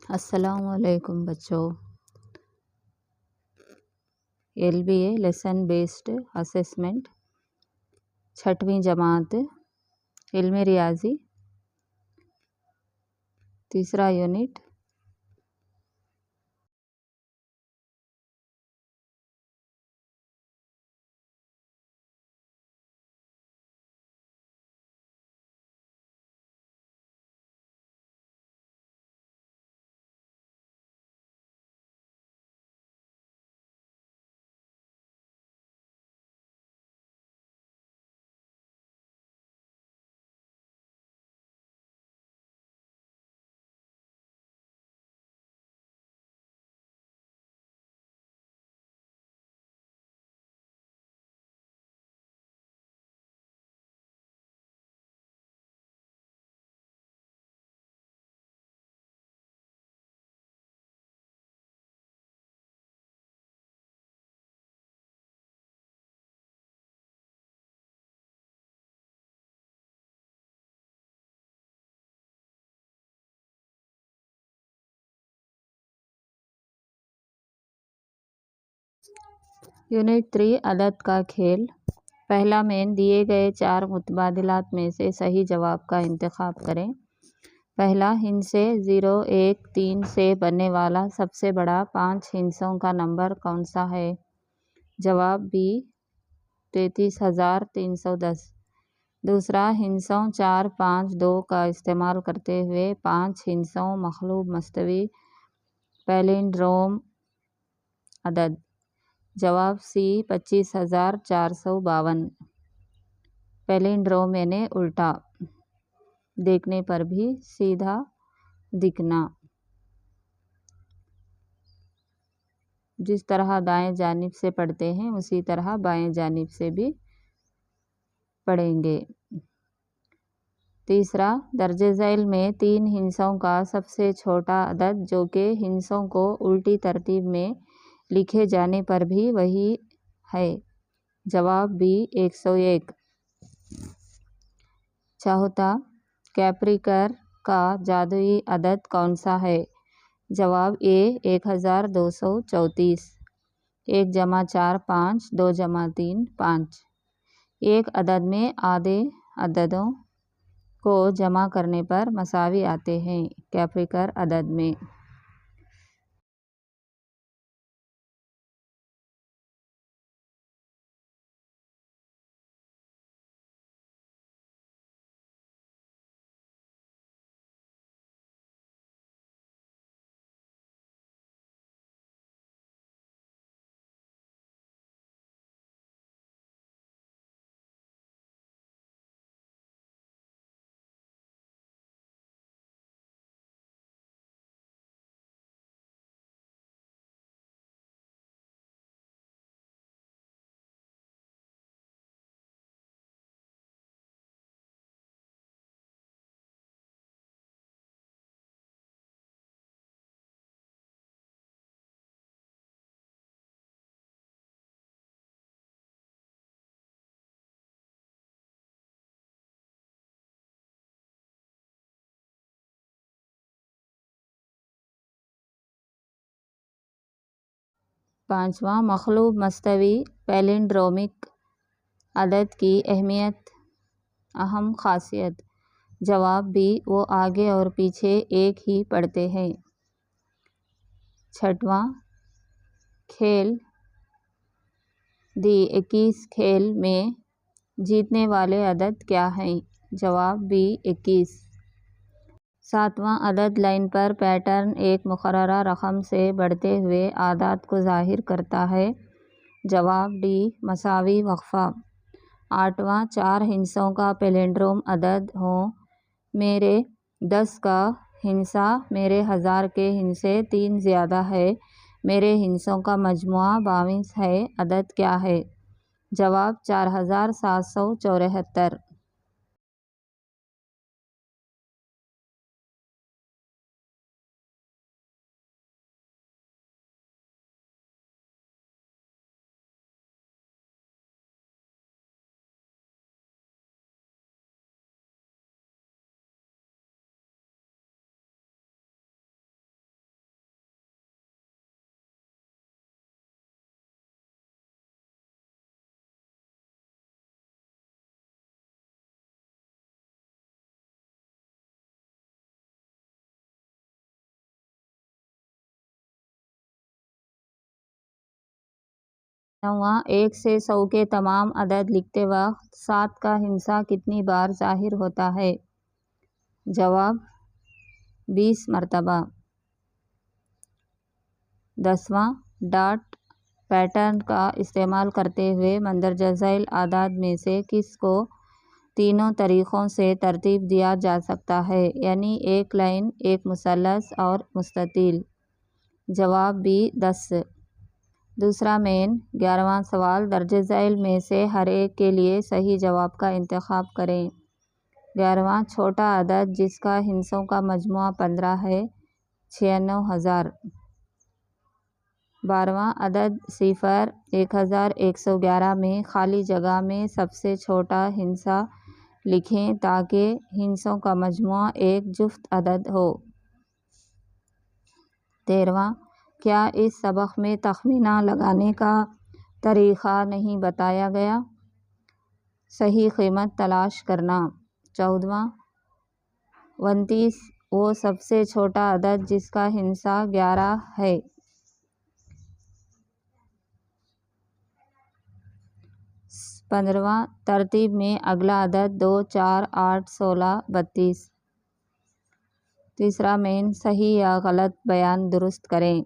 अस्सलामुअलैकुम बच्चों। LBA lesson based assessment, छठवीं जमात, इल्म रियाजी, तीसरा यूनिट। यूनिट 3 अदद का खेल। पहला मेन, दिए गए 4 मुतबादिलात में से सही जवाब का इंतखाब करें। पहला, हिंसे 0, 1, 3 से बनने वाला सबसे बड़ा 5 हिंसों का नंबर कौन सा है? जवाब बी 33,310। दूसरा, हिंसों 4, 5, 2 का इस्तेमाल करते हुए 5 हिंसों मखलूब मस्तवी पैलिंड्रोम अदद। जवाब सी 25,452। पैलिंड्रोम यानी उल्टा, देखने पर भी सीधा दिखना। जिस तरह दाएं जानिब से पढ़ते हैं उसी तरह बाएं जानिब से भी पढ़ेंगे। तीसरा, दर्जे झैल में 3 हिंसों का सबसे छोटा अदद जो कि हिंसों को उल्टी तरतीब में लिखे जाने पर भी वही है। जवाब बी 101। चौथा, कैप्रिकर का जादुई अदद कौन सा है? जवाब ए 1234। 1 जमा 4 5, 2 जमा 3 5। एक अदद में आधे अददों को जमा करने पर मसावी आते हैं कैप्रिकर अदद में। पांचवा, मखलूब मस्तवी पैलिंड्रोमिक अदद की अहम खासियत। जवाब बी, वो आगे और पीछे एक ही पढ़ते हैं। छठवां खेल, दी 21 खेल में जीतने वाले अदद क्या हैं? जवाब बी 21। सातवां अदद लाइन पर पैटर्न एक मुकर्ररा रकम से बढ़ते हुए आदात को जाहिर करता है। जवाब डी मसावी वक्फा। आठवां, 4 हिंसों का पैलिंड्रोम अदद हो। मेरे 10 का हिंसा मेरे 1000 के हिंसे 3 ज़्यादा है। मेरे हिंसों का मजमुआ 22 है। अदद क्या है? जवाब 4774। 9वां, 1 से 100 के तमाम अदद लिखते वक्त 7 का हिंसा कितनी बार ज़ाहिर होता है? जवाब 20 मरतबा। 10वां, डॉट पैटर्न का इस्तेमाल करते हुए मंदरजा झैल आदाद में से किस को तीनों तरीक़ों से तरतीब दिया जा सकता है, यानी एक लाइन, एक मुसल्लस और मुस्ततील? जवाब बी 10। दूसरा मेन 11वां सवाल, दर्जे झैल में से हर एक के लिए सही जवाब का इंतखाब करें। 11वां, छोटा अदद जिसका हिंसों का मजमुआ 15 है, 96,000। 12वां, अदद सिफर 1111 में खाली जगह में सबसे छोटा हिंसा लिखें ताकि हिंसों का मजमुआ एक जुफ्त अदद हो। 13वां, क्या इस सबक में तखमीना लगाने का तरीक़ा नहीं बताया गया? सही कीमत तलाश करना। 14वां, 29 वो सबसे छोटा अदद जिसका हिंसा 11 है। 15वां, तरतीब में अगला अदद 2, 4, 8, 16, 32। तीसरा मेन, सही या गलत बयान दुरुस्त करें।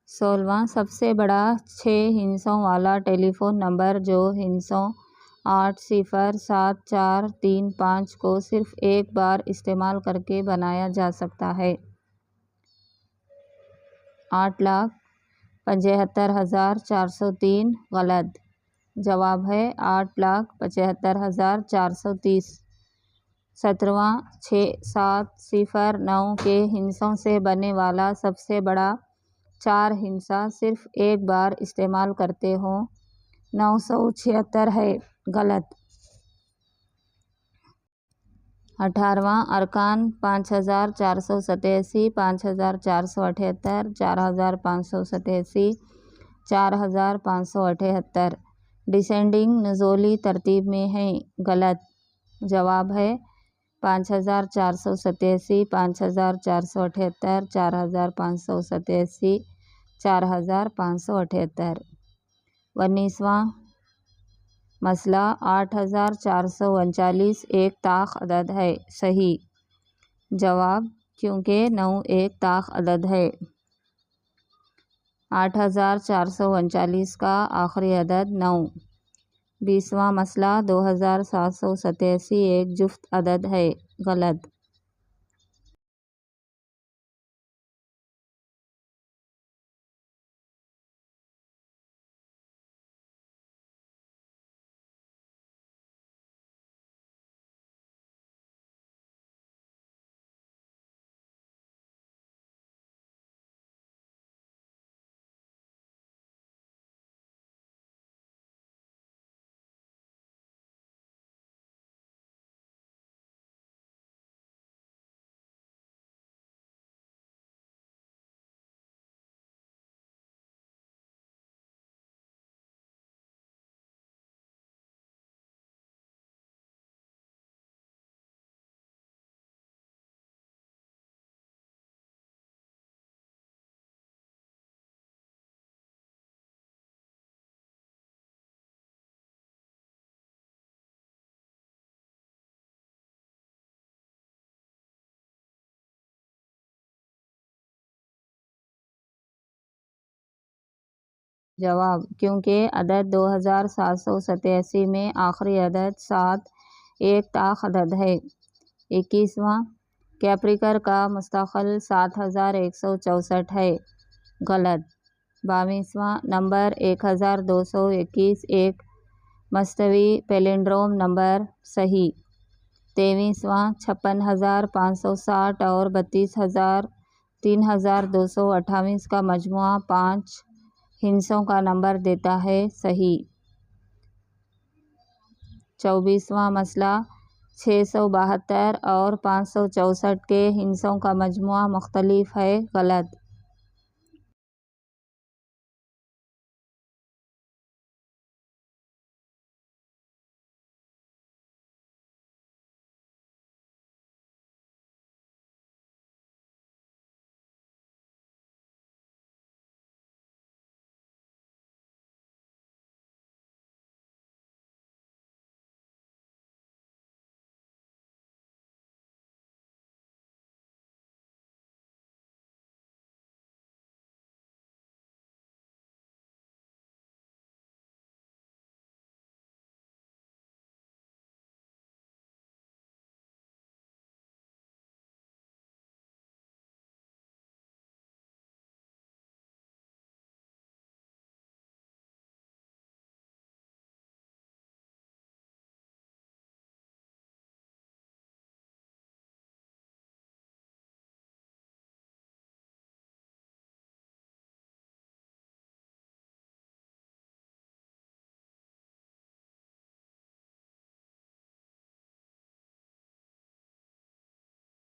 सोलहवां, सबसे बड़ा 6 हिंसों वाला टेलीफ़ोन नंबर जो हिंसों 8074335 को सिर्फ़ एक बार इस्तेमाल करके बनाया जा सकता है। 8,75,403 गलत। जवाब है 8,75,430। 17वां, 6709 के हिंसों से बनने वाला सबसे बड़ा 4 हिंसा सिर्फ़ एक बार इस्तेमाल करते हों, 976 है। गलत। 18वां, अरकान 5,487, 5,478, 4,587, 4,578 डिसेंडिंग नुज़ूली तरतीब में हैं। गलत। जवाब है 5,487, 5,478, 4,587, 4,578। 19वां मसला, 8,439 एक ताख अदद है। सही। जवाब, क्योंकि 9 एक ताख अदद है। 8,439 का आखिरी अदद 9। 20वां मसला, 2,787 एक जुफ्त अदद है। गलत। जवाब, क्योंकि अदद 2787 में आखिरी अदद 7 एक ताख अदद है। 21वां, कैप्रिकर का मुस्तक़िल 7164 है। गलत। 22वां, नंबर 1221 एक मस्तवी पैलिंड्रोम नंबर, सही। 23वां, 56,560 और 32,3228 का मजमुआ 5 हिस्सों का नंबर देता है, सही। 24वां मसला, 672 और 564 के हिस्सों का मजमुआ मुख्तलिफ है, गलत।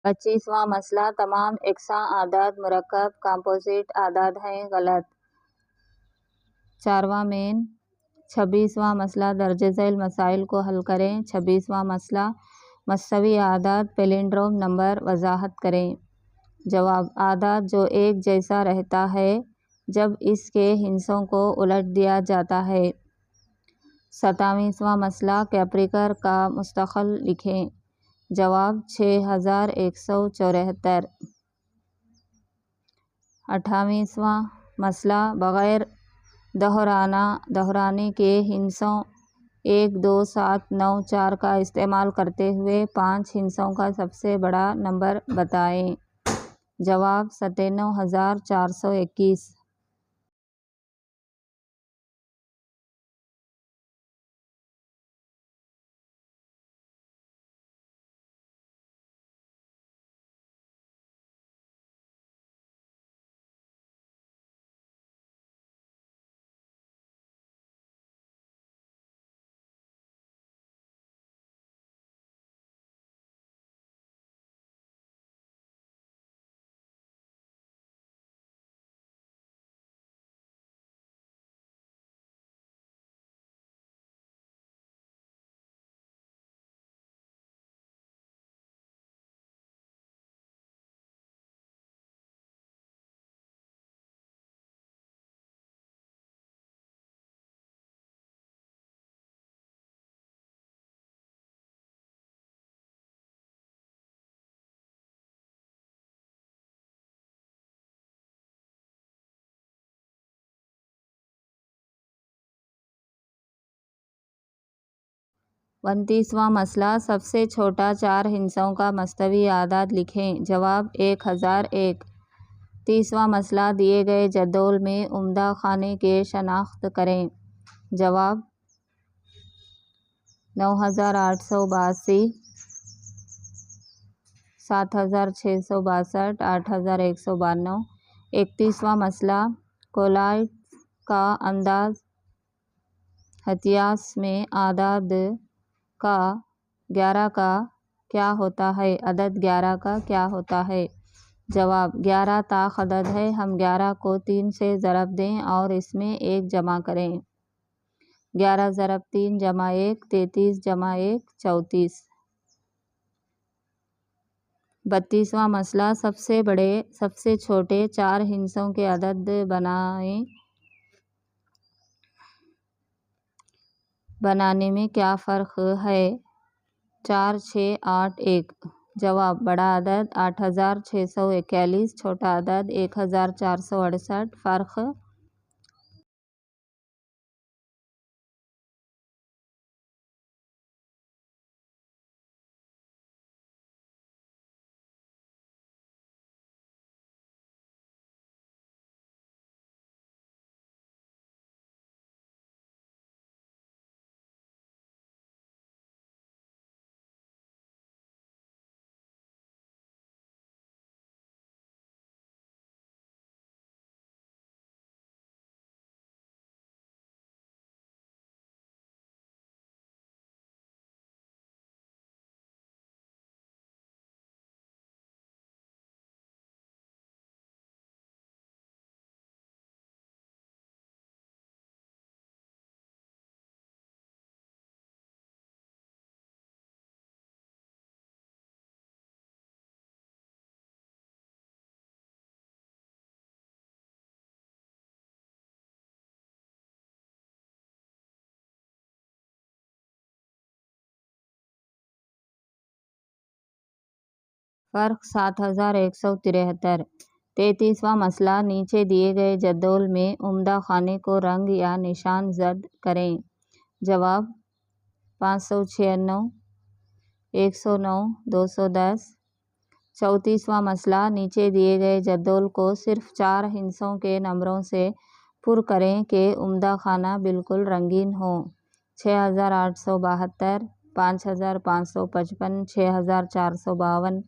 25वां मसला, तमाम एकसा आदाद मुरक्कब कंपोजिट आदाद हैं, गलत। 4वां मेन। 26वां मसला, दर्ज झैल मसाइल को हल करें। 26वां मसला, मस्तवी आदाद पैलिंड्रोम नंबर वजाहत करें। जवाब, आदाद जो एक जैसा रहता है जब इसके हिस्सों को उलट दिया जाता है। 27वां मसला, कैप्रिकर का मुस्तक़िल लिखें। जवाब, 6174। 28वां मसला, बग़ैर दोहराने के हिस्सों 1, 2, 7, 9, 4 का इस्तेमाल करते हुए 5 हिस्सों का सबसे बड़ा नंबर बताएं। जवाब, 97,421। उनतीसवां मसला, सबसे छोटा 4 हिस्सों का मस्तवी आदाद लिखें। जवाब, 1001। 30वां मसला, दिए गए जदौल में उम्दा खाने के शनाख्त करें। जवाब, 9882, 7662, 8192। 31वां मसला, कोलाइट का अंदाज हतियास में आदाद का 11 का क्या होता है? अदद 11 का क्या होता है? जवाब, 11 ताख अदद है। हम 11 को 3 से ज़रब दें और इसमें 1 जमा करें। 11 ज़रब 3 जमा 1, 33 जमा 1, 34। 32वां मसला, सबसे बड़े सबसे छोटे 4 हिस्सों के अदद बनाने में क्या फ़र्क है? 4, 6, 8, 1। जवाब, बड़ा अदद 8641, छोटा अदद 1468। फ़र्क फ़र्क 7173। 33वां मसला, नीचे दिए गए जद्दोल में उम्दा खाने को रंग या निशान ज़द करें। जवाब 596, 109, 210। 34वां मसला, नीचे दिए गए जद्दोल को सिर्फ 4 हिस्सों के नंबरों से पुर करें कि उम्दा खाना बिल्कुल रंगीन हो। 6872, 5555, 6452।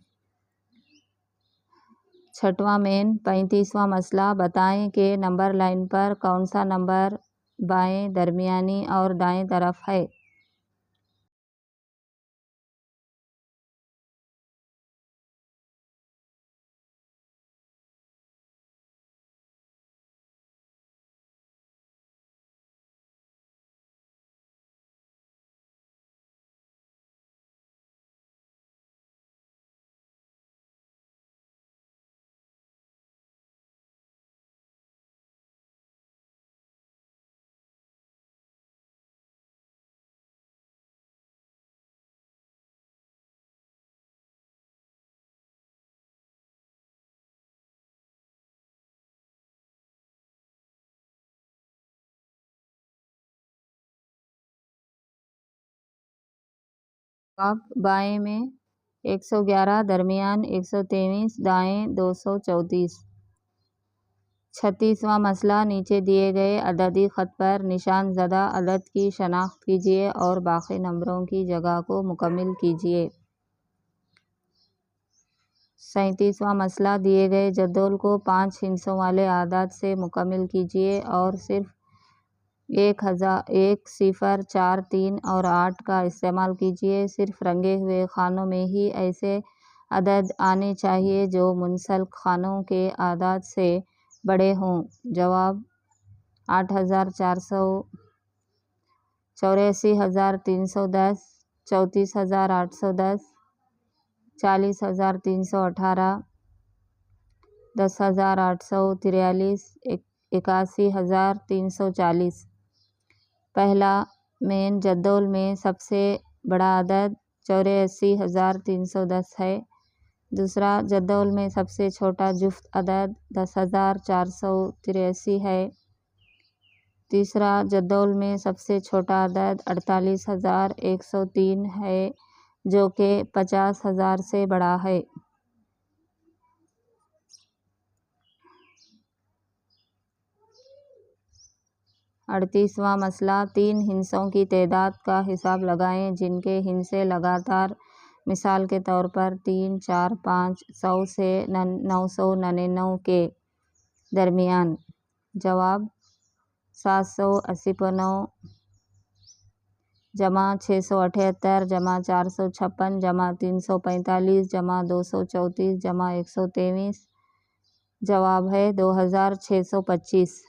6वां मेन। 35वां मसला, बताएं कि नंबर लाइन पर कौन सा नंबर बाएं, दरमियानी और दाएं तरफ है। जवाब बाएं में 111, दरमियान 123, दाएं 234। 36वां मसला, नीचे दिए गए अददी ख़त पर निशान ज़दा अदद की शनाख्त कीजिए और बाकी नंबरों की जगह को मुकम्मिल कीजिए। 37वां मसला, दिए गए जद्दोल को 5 हिस्सों वाले आदाद से मुकम्मिल कीजिए और सिर्फ 1, 0, 4, 3 और 8 का इस्तेमाल कीजिए। सिर्फ रंगे हुए खानों में ही ऐसे अदद आने चाहिए जो मुनसल्क खानों के आदाद से बड़े हों। जवाब 8400, 84310, 34810, 40318, 10843, 81340। पहला मेन जद्दोल में सबसे बड़ा अदद 84310 है। दूसरा जद्दोल में सबसे छोटा जुफ्त अदद 10483 है। तीसरा जद्दोल में सबसे छोटा अदद 48103 है जो कि 50,000 से बड़ा है। 38वां मसला, 3 हिस्सों की तादाद का हिसाब लगाएं जिनके हिस्से लगातार, मिसाल के तौर पर 3, 4, 5, 100 से 999 के दरमियान। जवाब 789 जमा 678 जमा 456 जमा 345 जमा 234 जमा 123। जवाब है 2625।